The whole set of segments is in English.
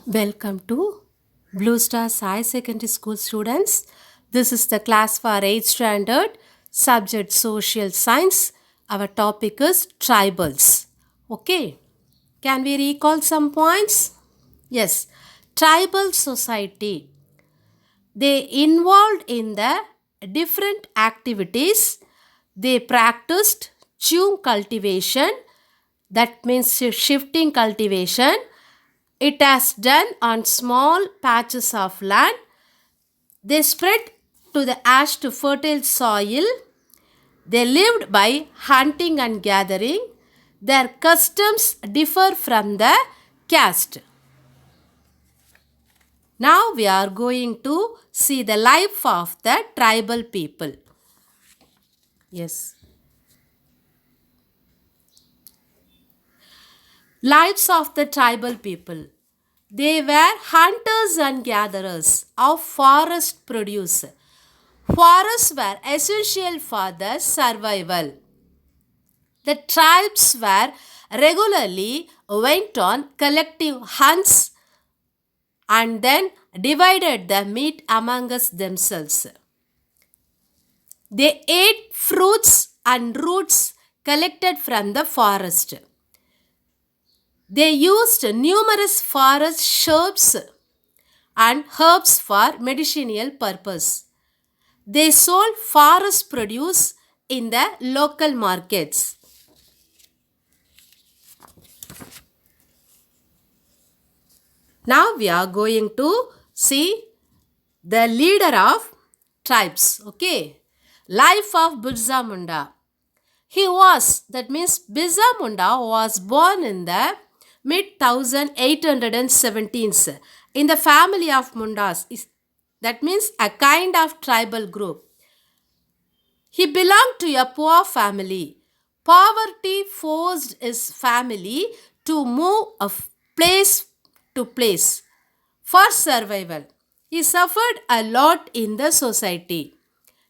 Welcome to Blue Stars High Secondary School students. This is the class for 8th standard, subject social science. Our topic is tribals. Okay, can we recall some points? Yes, tribal society. They involved in the different activities. They practiced chum cultivation, that means shifting cultivation. It has done on small patches of land. They spread to the ash to fertile soil. They lived by hunting and gathering. Their customs differ from the caste. Now we are going to see the life of the tribal people. Yes. Lives of the tribal people. They were hunters and gatherers of forest produce. Forests were essential for their survival. The tribes were regularly went on collective hunts and then divided the meat among us themselves. They ate fruits and roots collected from the forest. They used numerous forest shrubs and herbs for medicinal purpose. They sold forest produce in the local markets. Now we are going to see the leader of tribes. Okay. Life of Birsa Munda. That means Birsa Munda was born in the mid 1817s in the family of Mundas. That means a kind of tribal group. He belonged to a poor family. Poverty forced his family to move place to place for survival. He suffered a lot in the society.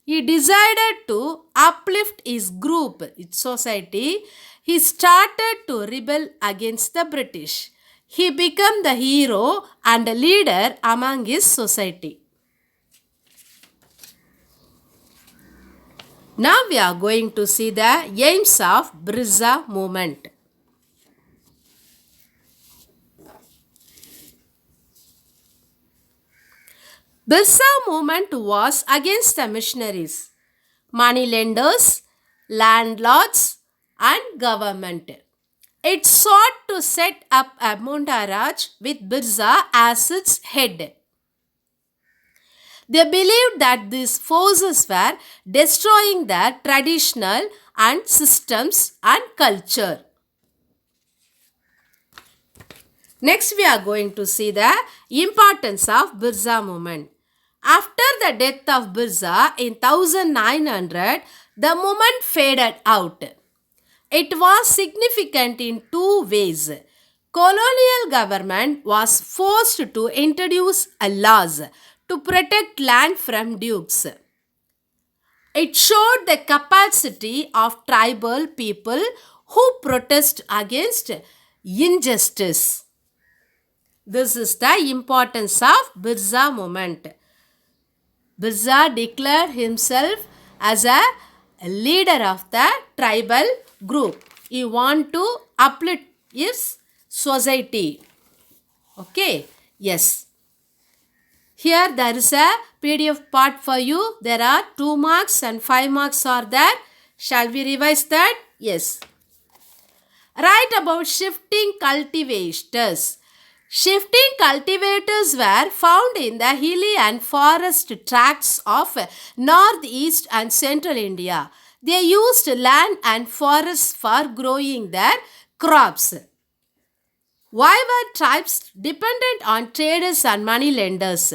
He decided to uplift his group, its society. He started to rebel against the British. He became the hero and a leader among his society. Now we are going to see the aims of Birsa movement. Birsa movement was against the missionaries, moneylenders, landlords and government. It sought to set up a Munda Raj with Birsa as its head. They believed that these forces were destroying their traditional and systems and culture. Next, we are going to see the importance of Birsa movement. After the death of Birsa in 1900, the movement faded out. It was significant in two ways. Colonial government was forced to introduce laws to protect land from dukes. It showed the capacity of tribal people who protest against injustice. This is the importance of Birsa movement. Birsa declared himself as a leader of the tribal group. He wanted to uplift his society. Okay, yes. Here there is a PDF part for you. There are 2 marks and 5 marks are there. Shall we revise that? Yes. Write about shifting cultivators. Shifting cultivators were found in the hilly and forest tracts of northeast and central India. They used land and forests for growing their crops. Why were tribes dependent on traders and money lenders?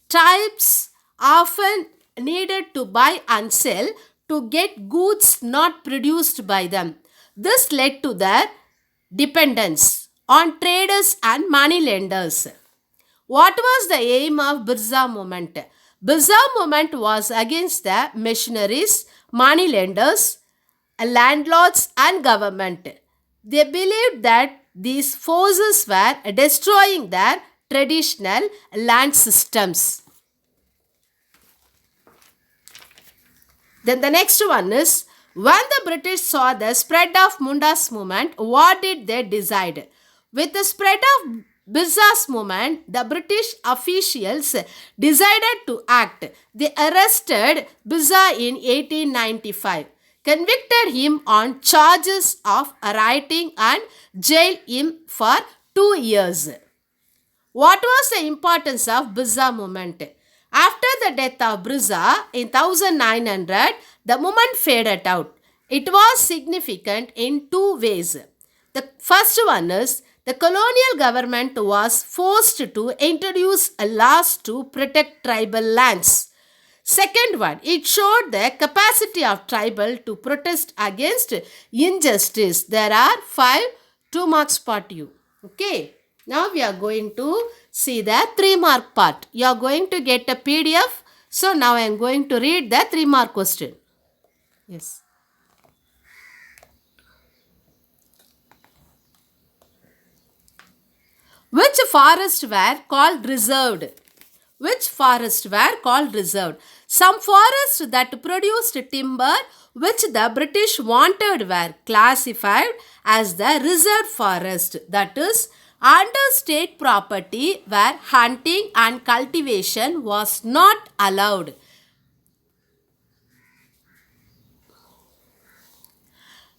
Tribes often needed to buy and sell to get goods not produced by them. This led to their dependence on traders and money lenders. What was the aim of Birsa movement? Birsa movement was against the missionaries, money lenders, landlords and government. They believed that these forces were destroying their traditional land systems. Then the next one is, when the British saw the spread of Munda's movement, what did they decide? With the spread of Birsa's movement, the British officials decided to act. They arrested Birsa in 1895, convicted him on charges of rioting and jailed him for 2 years. What was the importance of Birsa movement? After the death of Birsa in 1900, the movement faded out. It was significant in two ways. The first one is, the colonial government was forced to introduce laws to protect tribal lands. Second one, it showed the capacity of tribal to protest against injustice. There are 5 2 marks part you. Okay. Now we are going to see the 3 mark part. You are going to get a PDF. So now I am going to read the 3 mark question. Yes. Which forests were called reserved? Which forests were called reserved? Some forests that produced timber which the British wanted were classified as the reserved forest. That is, under state property where hunting and cultivation was not allowed.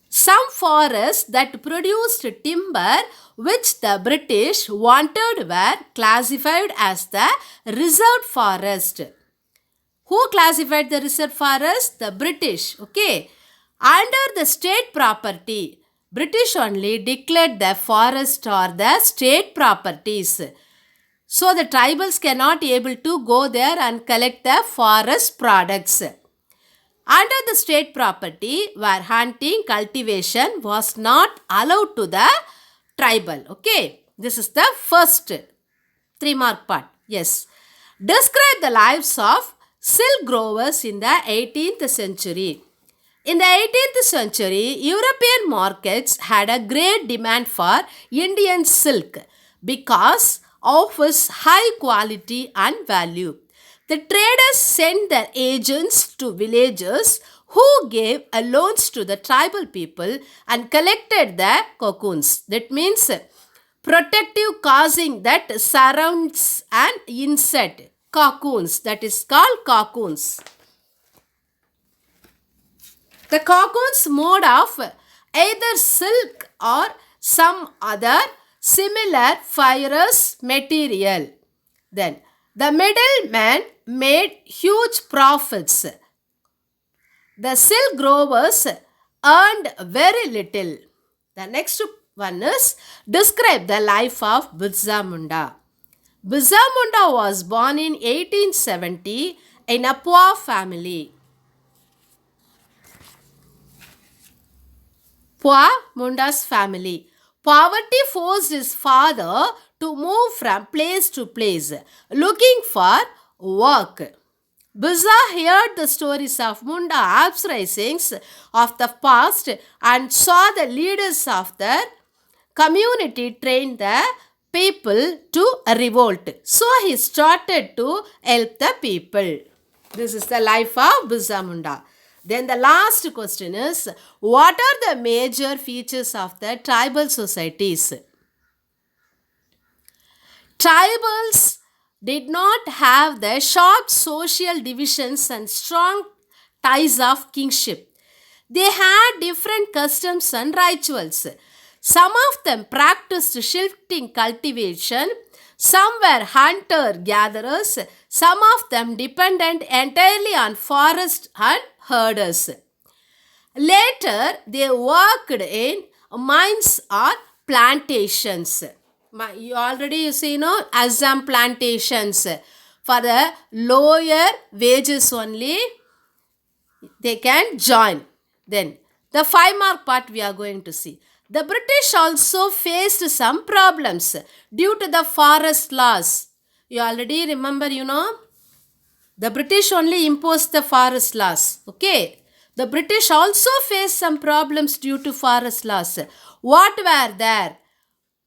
Some forests that produced timber which the British wanted were classified as the reserved forest. Who classified the reserved forest? The British. Okay. Under the state property, British only declared the forest or the state properties. So the tribals cannot able to go there and collect the forest products. Under the state property where hunting, cultivation was not allowed to the tribal. Okay. This is the first 3 mark part. Yes. Describe the lives of silk growers in the 18th century. In the 18th century, European markets had a great demand for Indian silk because of its high quality and value. The traders sent their agents to villages who gave loans to the tribal people and collected the cocoons. That means protective casing that surrounds an insect. Cocoons. That is called cocoons. The cocoons made of either silk or some other similar fibrous material. Then the middlemen made huge profits. The silk growers earned very little. The next one is, describe the life of Birsa Munda. Birsa Munda was born in 1870 in a poor family. Poor Munda's family. Poverty forced his father to move from place to place looking for work. Birsa heard the stories of Munda uprisings of the past and saw the leaders of the community train the people to revolt. So he started to help the people. This is the life of Birsa Munda. Then the last question is, what are the major features of the tribal societies? Tribals did not have the sharp social divisions and strong ties of kingship. They had different customs and rituals. Some of them practiced shifting cultivation. Some were hunter-gatherers. Some of them depended entirely on forest and herders. Later, they worked in mines or plantations. You already see, Assam plantations. For the lower wages only, they can join. Then, the 5 mark part we are going to see. The British also faced some problems due to the forest laws. You already remember, the British only imposed the forest laws. Okay. The British also faced some problems due to forest laws. What were there?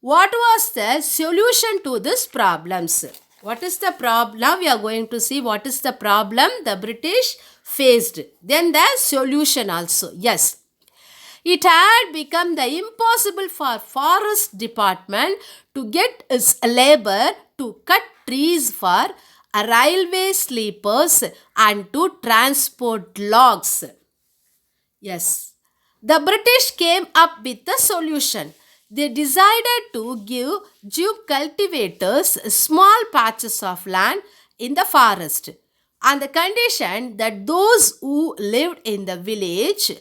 What was the solution to these problems? What is the problem? Now we are going to see what is the problem the British faced. Then the solution also. Yes. It had become the impossible for forest department to get its labor to cut trees for railway sleepers and to transport logs. Yes. The British came up with a solution. They decided to give Jew cultivators small patches of land in the forest on the condition that those who lived in the village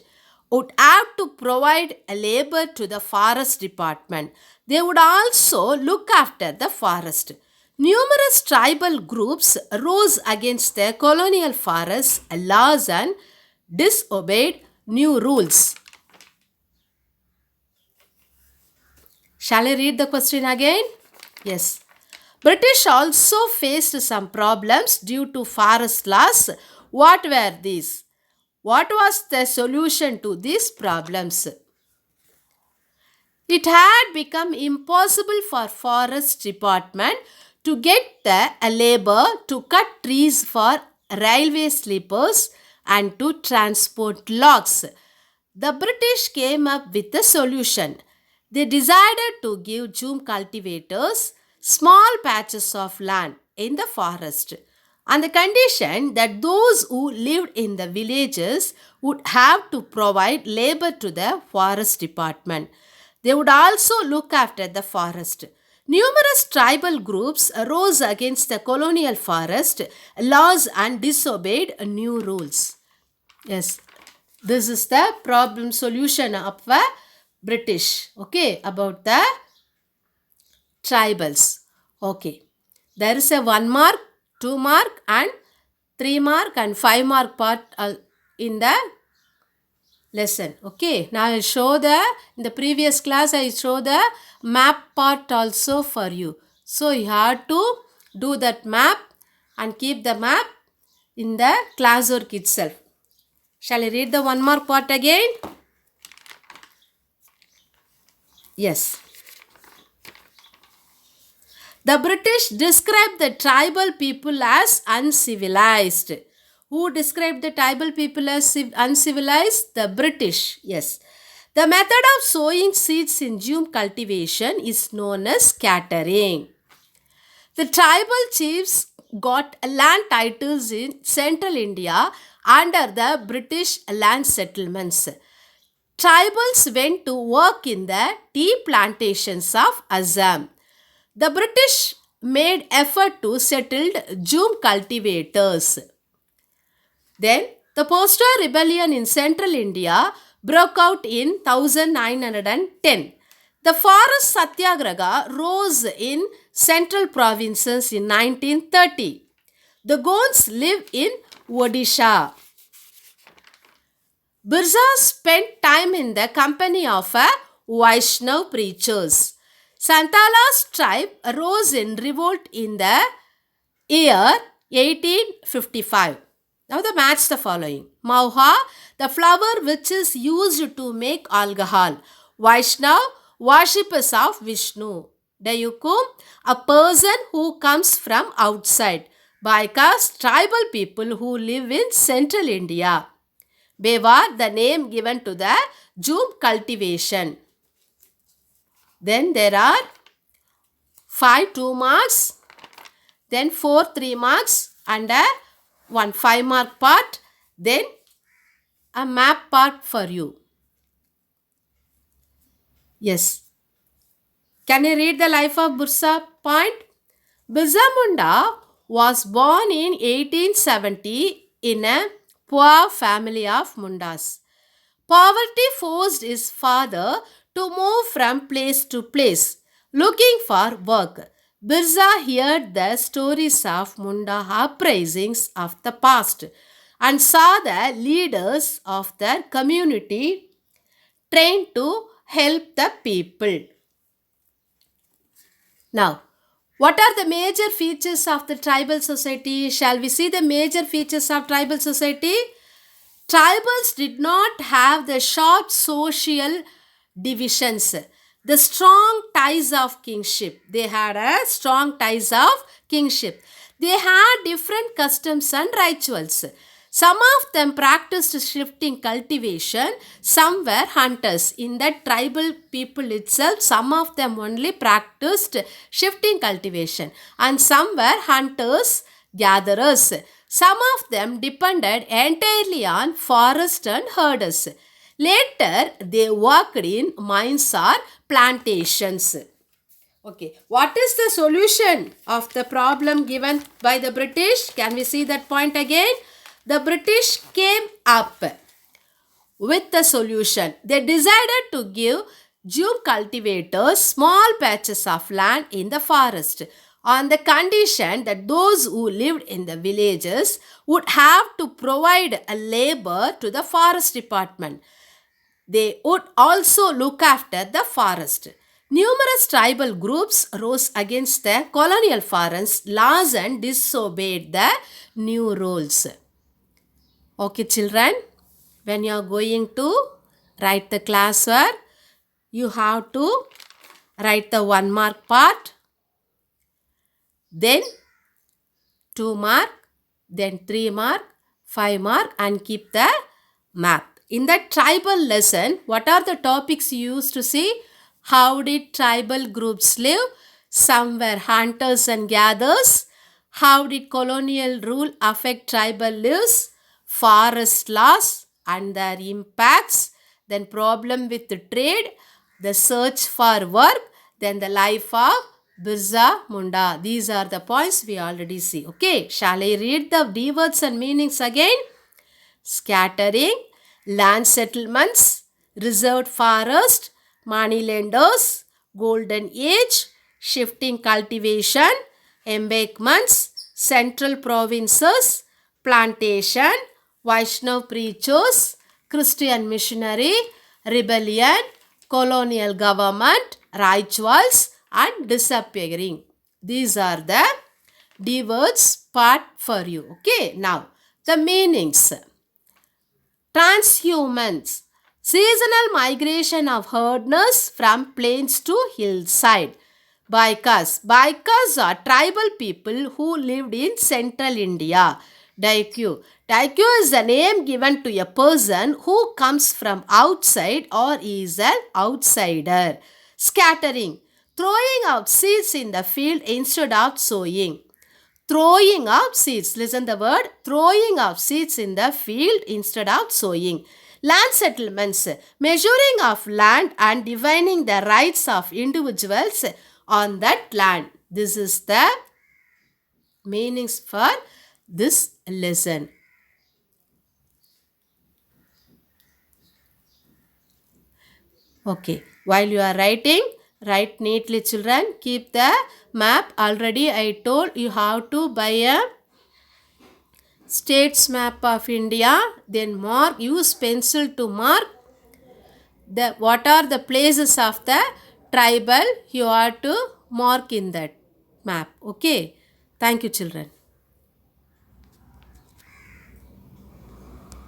would have to provide labor to the forest department. They would also look after the forest. Numerous tribal groups rose against the colonial forest laws and disobeyed new rules. Shall I read the question again? Yes. British also faced some problems due to forest loss. What were these? What was the solution to these problems? It had become impossible for forest department to get the labor to cut trees for railway sleepers and to transport logs. The British came up with a solution. They decided to give June cultivators small patches of land in the forest on the condition that those who lived in the villages would have to provide labor to the forest department. They would also look after the forest. Numerous tribal groups arose against the colonial forest laws and disobeyed new rules. Yes, this is the problem solution of the British. Okay, about the tribals. Okay, there is a 1 mark, 2 mark, and 3 mark and 5 mark part in the lesson. Okay, now I'll show in the previous class I show the map part also for you. So you have to do that map and keep the map in the classwork itself. Shall I read the 1 mark part again? Yes. The British described the tribal people as uncivilized. Who described the tribal people as uncivilized? The British. Yes. The method of sowing seeds in June cultivation is known as scattering. The tribal chiefs got land titles in central India under the British land settlements. Tribals went to work in the tea plantations of Assam. The British made effort to settle June cultivators. Then the Posture Rebellion in central India broke out in 1910. The Forest Satyagraha rose in central provinces in 1930. The Gonds live in Odisha. Birza spent time in the company of Vaishnav preachers. Santala's tribe arose in revolt in the year 1855. Now the match the following. Mauha, the flower which is used to make alcohol. Vaishnav, worshippers of Vishnu. Dayukum, a person who comes from outside. Baikas, tribal people who live in central India. Beva, the name given to the June cultivation. Then there are 5 2 marks, then 4 3 marks and a 1 5 mark part, then a map part for you. Yes. Can I read the life of Birsa point? Birsa Munda was born in 1870 in a poor family of Mundas. Poverty forced his father to move from place to place, looking for work. Birsa heard the stories of Munda uprisings of the past and saw the leaders of their community trained to help the people. Now, what are the major features of the tribal society? Shall we see the major features of tribal society? Tribals did not have the sharp social divisions. the strong ties of kingship. They had a strong ties of kingship. They had different customs and rituals. Some of them practiced shifting cultivation, some were hunters. In that tribal people itself, some of them only practiced shifting cultivation, and some were hunters, gatherers. Some of them depended entirely on forest and herders. Later, they worked in mines or plantations. Okay, what is the solution of the problem given by the British? Can we see that point again? The British came up with the solution. They decided to give Jew cultivators small patches of land in the forest on the condition that those who lived in the villages would have to provide a labor to the forest department. They would also look after the forest. Numerous tribal groups rose against the colonial forest laws and disobeyed the new rules. Okay, children, when you are going to write the classwork, you have to write the 1 mark part, then 2 mark, then 3 mark, 5 mark, and keep the map. In that tribal lesson, what are the topics you used to see? How did tribal groups live? Some were hunters and gatherers. How did colonial rule affect tribal lives? Forest laws and their impacts. Then problem with the trade, the search for work, then the life of Birsa Munda. These are the points we already see. Okay, shall I read the D words and meanings again? Scattering, land settlements, reserved forest, moneylenders, golden age, shifting cultivation, embankments, central provinces, plantation, Vaishnav preachers, Christian missionary, rebellion, colonial government, rituals, and disappearing. These are the D words part for you. Okay, now the meanings. Transhumance, seasonal migration of herders from plains to hillside. Baikas are tribal people who lived in central India. Daikyu is the name given to a person who comes from outside or is an outsider. Scattering, throwing out seeds in the field instead of sowing. Throwing out seeds. Listen the word. Throwing out seeds in the field instead of sowing. Land settlements. Measuring of land and defining the rights of individuals on that land. This is the meanings for this lesson. Okay. While you are writing, write neatly, children. Keep the map. Already I told you have to buy a states map of India. Then mark, use pencil to mark the what are the places of the tribal. You have to mark in that map. Okay. Thank you, children.